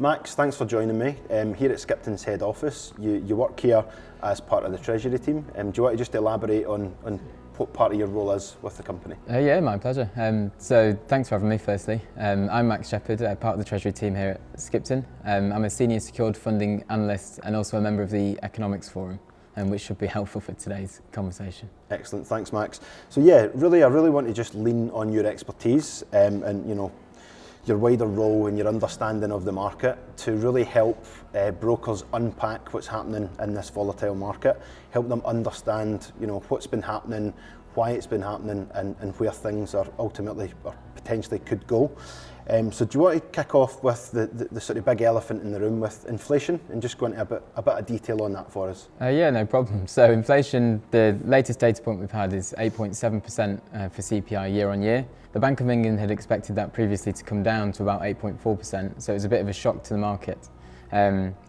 Max, thanks for joining me. Here at Skipton's head office, you work here as part of the Treasury team. Do you want to just elaborate on what part of your role is with the company? Yeah, my pleasure. So thanks for having me firstly. I'm Max Shepherd, part of the Treasury team here at Skipton. I'm a senior secured funding analyst and also a member of the Economics Forum, which should be helpful for today's conversation. Excellent, thanks Max. So yeah, I really want to just lean on your expertise and your wider role and your understanding of the market to really help brokers unpack what's happening in this volatile market, help them understand what's been happening, why it's been happening, and where things are ultimately or potentially could go. So do you want to kick off with the sort of big elephant in the room with inflation and just go into a bit of detail on that for us? Yeah, no problem. So inflation, the latest data point we've had is 8.7% for CPI year on year. The Bank of England had expected that previously to come down to about 8.4%, so it was a bit of a shock to the market.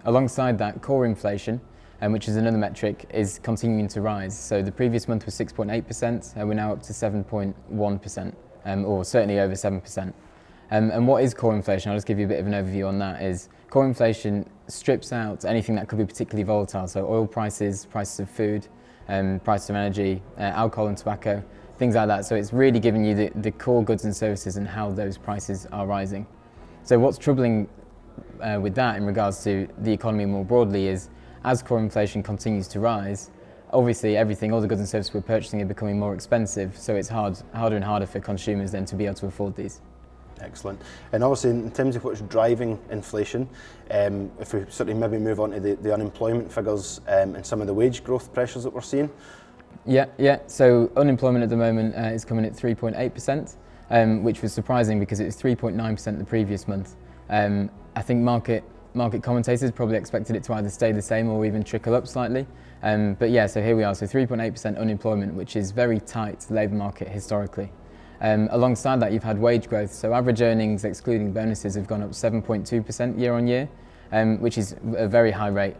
Alongside that, core inflation, which is another metric, is continuing to rise. So the previous month was 6.8%, and we're now up to 7.1%, or certainly over 7%. And what is core inflation? I'll just give you a bit of an overview on that. Is core inflation strips out anything that could be particularly volatile, so oil prices, prices of food, prices of energy, alcohol and tobacco, things like that. So it's really giving you the core goods and services and how those prices are rising. So what's troubling with that in regards to the economy more broadly is as core inflation continues to rise, obviously all the goods and services we're purchasing are becoming more expensive, so it's harder and harder for consumers then to be able to afford these. Excellent. And obviously in terms of what's driving inflation, if we sort of maybe move on to the unemployment figures and some of the wage growth pressures that we're seeing. Yeah. So unemployment at the moment is coming at 3.8%, which was surprising because it was 3.9% the previous month. I think market commentators probably expected it to either stay the same or even trickle up slightly. But yeah, so here we are. So 3.8% unemployment, which is very tight labour market historically. Alongside that, you've had wage growth. So average earnings, excluding bonuses, have gone up 7.2% year on year, which is a very high rate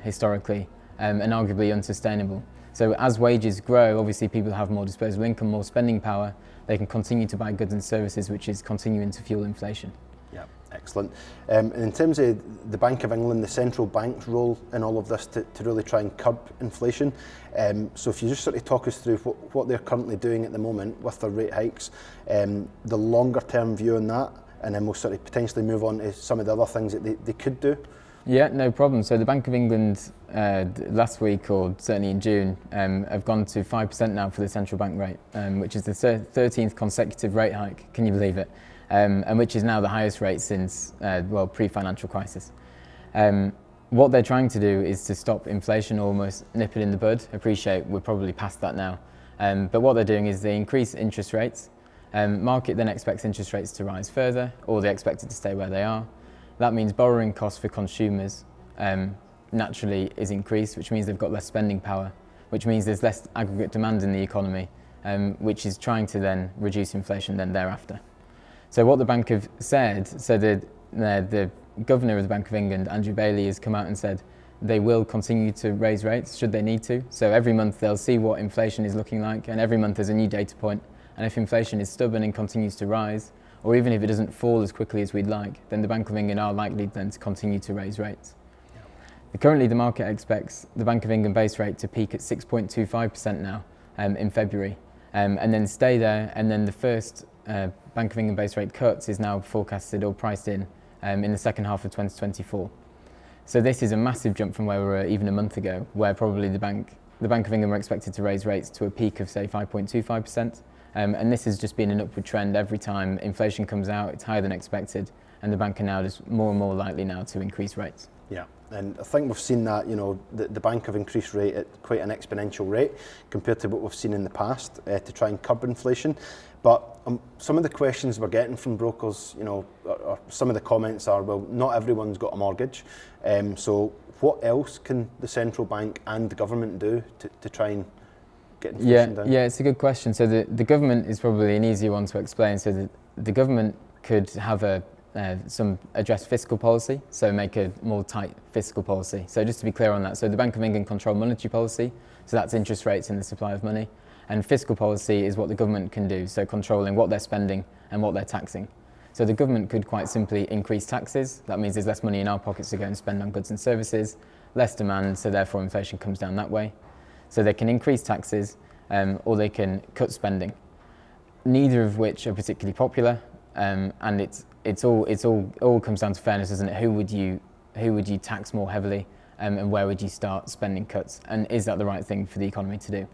historically and arguably unsustainable. So as wages grow, obviously people have more disposable income, more spending power. They can continue to buy goods and services, which is continuing to fuel inflation. Yeah, excellent. And in terms of the Bank of England, the central bank's role in all of this to really try and curb inflation. So if you just sort of talk us through what they're currently doing at the moment with their rate hikes, the longer term view on that, and then we'll sort of potentially move on to some of the other things that they could do. Yeah, no problem. So the Bank of England last week, or certainly in June, have gone to 5% now for the central bank rate, which is the 13th consecutive rate hike. Can you believe it? And which is now the highest rate since, pre-financial crisis. What they're trying to do is to stop inflation, almost nip it in the bud. Appreciate we're probably past that now. But what they're doing is they increase interest rates. Market then expects interest rates to rise further, or they expect it to stay where they are. That means borrowing costs for consumers naturally is increased, which means they've got less spending power, which means there's less aggregate demand in the economy, which is trying to then reduce inflation then thereafter. So what the bank have said, so the governor of the Bank of England, Andrew Bailey, has come out and said they will continue to raise rates should they need to. So every month they'll see what inflation is looking like, and every month there's a new data point. And if inflation is stubborn and continues to rise, or even if it doesn't fall as quickly as we'd like, then the Bank of England are likely then to continue to raise rates. Currently, the market expects the Bank of England base rate to peak at 6.25% now in February, and then stay there. And then the first Bank of England base rate cuts is now forecasted or priced in the second half of 2024. So this is a massive jump from where we were even a month ago, where probably the Bank of England were expected to raise rates to a peak of say 5.25%. And this has just been an upward trend every time inflation comes out. It's higher than expected, and the bank are now just more and more likely now to increase rates. Yeah, and I think we've seen that, the bank have increased rate at quite an exponential rate compared to what we've seen in the past to try and curb inflation. But some of the questions we're getting from brokers, or some of the comments are, well, not everyone's got a mortgage. So what else can the central bank and the government do to try and get inflation down? Yeah, it's a good question. So the government is probably an easier one to explain. So the government could have address fiscal policy, so make a more tight fiscal policy. So just to be clear on that, so the Bank of England control monetary policy, so that's interest rates and the supply of money, and fiscal policy is what the government can do, so controlling what they're spending and what they're taxing. So the government could quite simply increase taxes. That means there's less money in our pockets to go and spend on goods and services, less demand, so therefore inflation comes down that way. So they can increase taxes, or they can cut spending. Neither of which are particularly popular, and it's all comes down to fairness, doesn't it? Who would you tax more heavily, and where would you start spending cuts? And is that the right thing for the economy to do?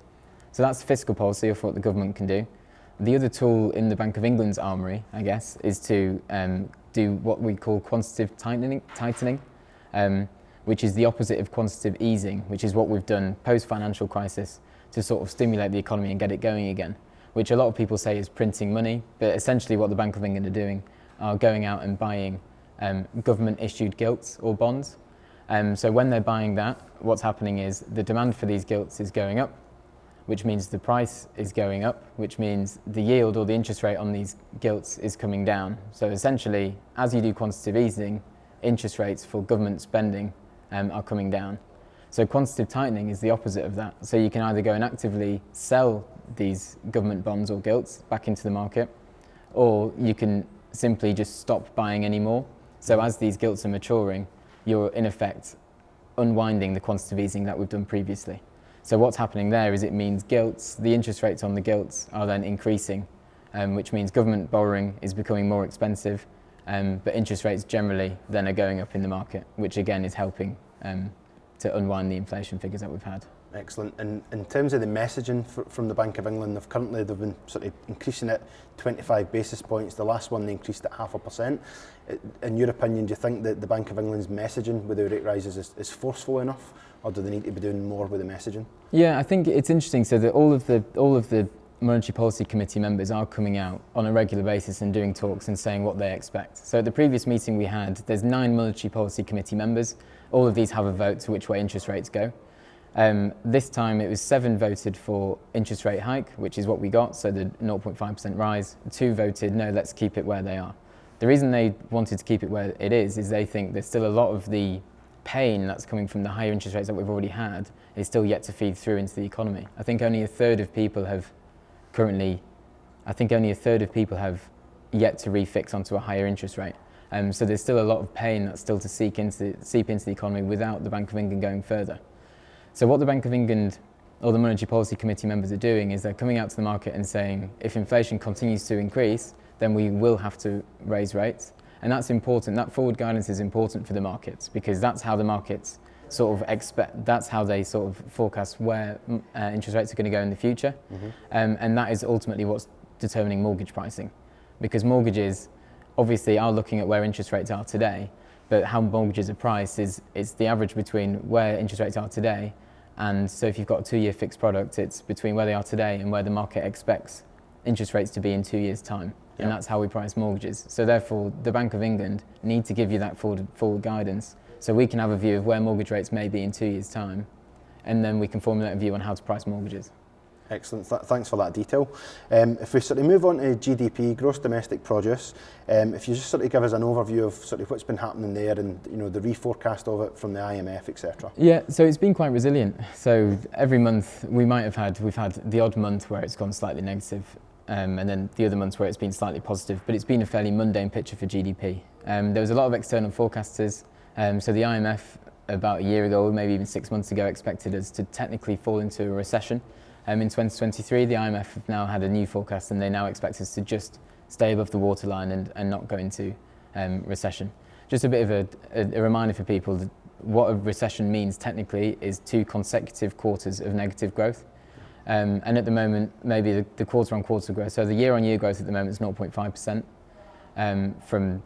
So that's fiscal policy of what the government can do. The other tool in the Bank of England's armoury, I guess, is to do what we call quantitative tightening, which is the opposite of quantitative easing, which is what we've done post-financial crisis to sort of stimulate the economy and get it going again, which a lot of people say is printing money, but essentially what the Bank of England are doing are going out and buying government-issued gilts or bonds. So when they're buying that, what's happening is the demand for these gilts is going up, which means the price is going up, which means the yield or the interest rate on these gilts is coming down. So essentially, as you do quantitative easing, interest rates for government spending are coming down. So quantitative tightening is the opposite of that. So you can either go and actively sell these government bonds or gilts back into the market, or you can simply just stop buying any more. So as these gilts are maturing, you're in effect unwinding the quantitative easing that we've done previously. So what's happening there is it means gilts, the interest rates on the gilts are then increasing, which means government borrowing is becoming more expensive, but interest rates generally then are going up in the market, which again is helping to unwind the inflation figures that we've had. Excellent. And in terms of the messaging from the Bank of England, they've been sort of increasing it 25 basis points. The last one they increased it 0.5%. In your opinion, do you think that the Bank of England's messaging with the rate rises is forceful enough, or do they need to be doing more with the messaging? Yeah, I think it's interesting. So that all of the Monetary Policy Committee members are coming out on a regular basis and doing talks and saying what they expect. So at the previous meeting we had, there's 9 Monetary Policy Committee members. All of these have a vote to which way interest rates go. This time it was 7 voted for interest rate hike, which is what we got, so the 0.5% rise. 2 voted no, let's keep it where they are. The reason they wanted to keep it where it is they think there's still a lot of the pain that's coming from the higher interest rates that we've already had is still yet to feed through into the economy. I think only a third of people have yet to refix onto a higher interest rate. So there's still a lot of pain that's still to seep into the economy without the Bank of England going further. So what the Bank of England or the Monetary Policy Committee members are doing is they're coming out to the market and saying if inflation continues to increase, then we will have to raise rates. And that's important. That forward guidance is important for the markets because that's how the markets sort of that's how they sort of forecast where interest rates are going to go in the future. Mm-hmm. And that is ultimately what's determining mortgage pricing, because mortgages obviously are looking at where interest rates are today, but how mortgages are priced is the average between where interest rates are today. And so if you've got a 2-year fixed product, it's between where they are today and where the market expects interest rates to be in 2 years' time. Yeah. And that's how we price mortgages. So therefore, the Bank of England need to give you that forward guidance so we can have a view of where mortgage rates may be in 2 years' time, and then we can formulate a view on how to price mortgages. Excellent. Thanks for that detail. If we sort of move on to GDP, gross domestic produce, if you just sort of give us an overview of sort of what's been happening there and the reforecast of it from the IMF, etc. Yeah, so it's been quite resilient. So every month we've had the odd month where it's gone slightly negative, and then the other months where it's been slightly positive, but it's been a fairly mundane picture for GDP. There was a lot of external forecasters. So the IMF about a year ago, maybe even 6 months ago, expected us to technically fall into a recession. In 2023, the IMF have now had a new forecast and they now expect us to just stay above the waterline and not go into recession. Just a bit of a reminder for people that what a recession means technically is 2 consecutive quarters of negative growth. And at the moment, maybe the quarter-on-quarter growth, so the year-on-year growth at the moment is 0.5% from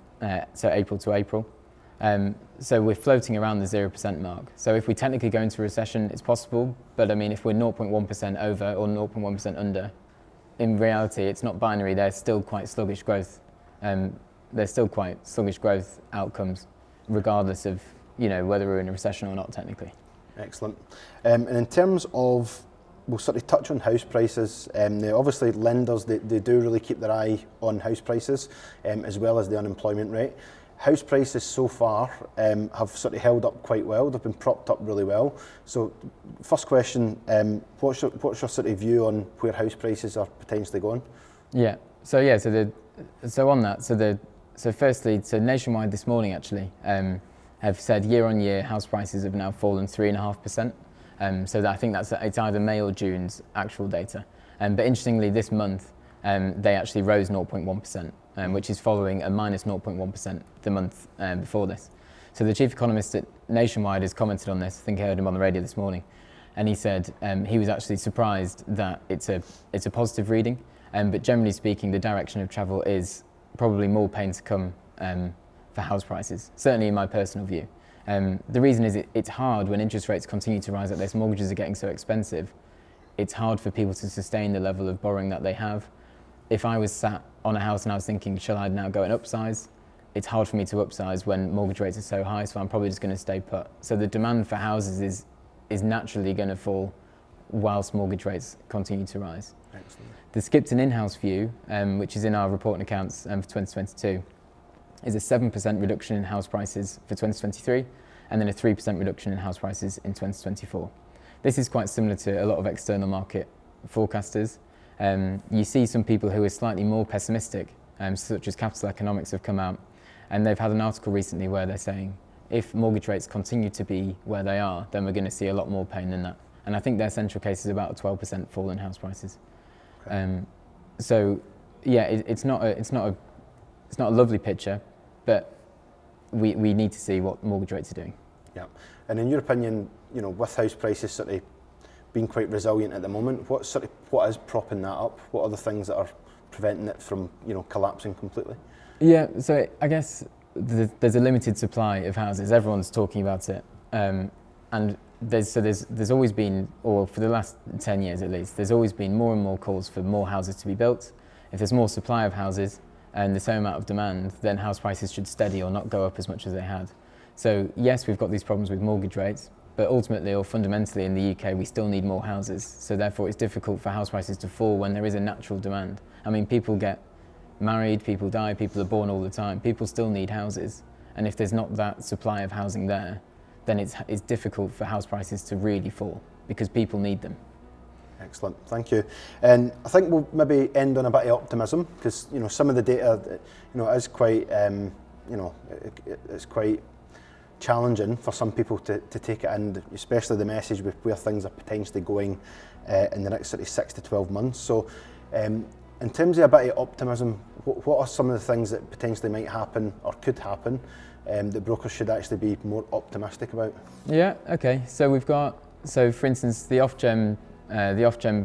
April to April. So we're floating around the 0% mark. So if we technically go into recession, it's possible, but I mean, if we're 0.1% over or 0.1% under, in reality, it's not binary. There's still quite sluggish growth. There's still quite sluggish growth outcomes, regardless of whether we're in a recession or not technically. Excellent. And in terms of, we'll sort of touch on house prices. Obviously, lenders they do really keep their eye on house prices, as well as the unemployment rate. House prices so far have sort of held up quite well. They've been propped up really well. So, first question: what's your sort of view on where house prices are potentially going? Yeah. So on that, So firstly, so Nationwide this morning actually have said year on year house prices have now fallen 3.5%. So I think it's either May or June's actual data. But interestingly, this month they actually rose 0.1%, which is following a minus 0.1% the month before this. So the chief economist at Nationwide has commented on this. I think I heard him on the radio this morning, and he said he was actually surprised that it's a positive reading. But generally speaking, the direction of travel is probably more pain to come for house prices, certainly in my personal view. The reason is it's hard when interest rates continue to rise like this, mortgages are getting so expensive, it's hard for people to sustain the level of borrowing that they have. If I was sat on a house and I was thinking, shall I now go and upsize? It's hard for me to upsize when mortgage rates are so high, so I'm probably just going to stay put. So the demand for houses is naturally going to fall whilst mortgage rates continue to rise. Excellent. The Skipton in-house view, which is in our report and accounts for 2022, is a 7% reduction in house prices for 2023, and then a 3% reduction in house prices in 2024. This is quite similar to a lot of external market forecasters. You see some people who are slightly more pessimistic, such as Capital Economics have come out, and they've had an article recently where they're saying if mortgage rates continue to be where they are, then we're going to see a lot more pain than that. And I think their central case is about a 12% fall in house prices. Okay. So yeah, it's not a lovely picture, but we need to see what mortgage rates are doing. Yeah, and in your opinion, with house prices sort of being quite resilient at the moment, what is propping that up? What are the things that are preventing it from collapsing completely? Yeah, so I guess there's a limited supply of houses. Everyone's talking about it, and there's always been, or for the last 10 years at least, there's always been more and more calls for more houses to be built. If there's more supply of houses and the same amount of demand, then house prices should steady or not go up as much as they had. So yes, we've got these problems with mortgage rates, but ultimately or fundamentally in the UK, we still need more houses. So therefore it's difficult for house prices to fall when there is a natural demand. I mean, people get married, people die, people are born all the time. People still need houses. And if there's not that supply of housing there, then it's difficult for house prices to really fall because people need them. Excellent, thank you. And I think we'll maybe end on a bit of optimism because some of the data, is quite, it's quite challenging for some people to take it in, especially the message with where things are potentially going in the next sort of 6 to 12 months. So, in terms of a bit of optimism, what are some of the things that potentially might happen or could happen that brokers should actually be more optimistic about? Yeah, okay. So we've got, for instance, the off-gem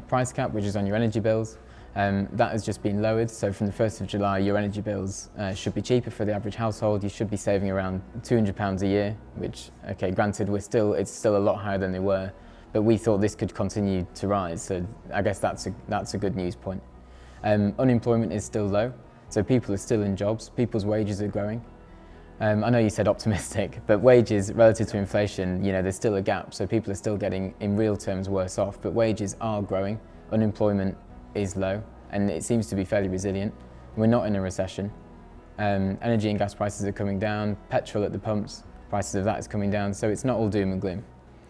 price cap, which is on your energy bills, that has just been lowered. So from the 1st of July, your energy bills should be cheaper for the average household. You should be saving around £200 a year, which, okay, granted, it's still a lot higher than they were, but we thought this could continue to rise. So I guess that's a good news point. Unemployment is still low, so people are still in jobs. People's wages are growing. I know you said optimistic, but wages relative to inflation, there's still a gap. So people are still getting, in real terms, worse off, but wages are growing. Unemployment is low, and it seems to be fairly resilient. We're not in a recession. Energy and gas prices are coming down. Petrol at the pumps, prices of that is coming down. So it's not all doom and gloom.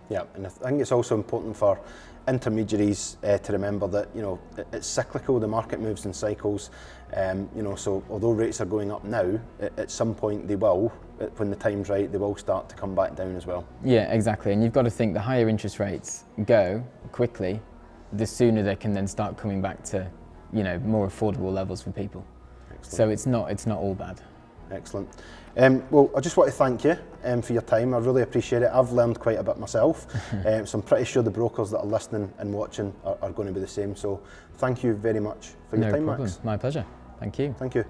Yeah, and I think it's also important for intermediaries to remember that it's cyclical. The market moves in cycles. So although rates are going up now, at some point they will, when the time's right, they will start to come back down as well. Yeah, exactly. And you've got to think the higher interest rates go quickly, the sooner they can then start coming back to more affordable levels for people. Excellent. So it's not all bad. Excellent. Well, I just want to thank you for your time. I really appreciate it. I've learned quite a bit myself, so I'm pretty sure the brokers that are listening and watching are going to be the same. So thank you very much for your time, No problem. Max. My pleasure. Thank you. Thank you.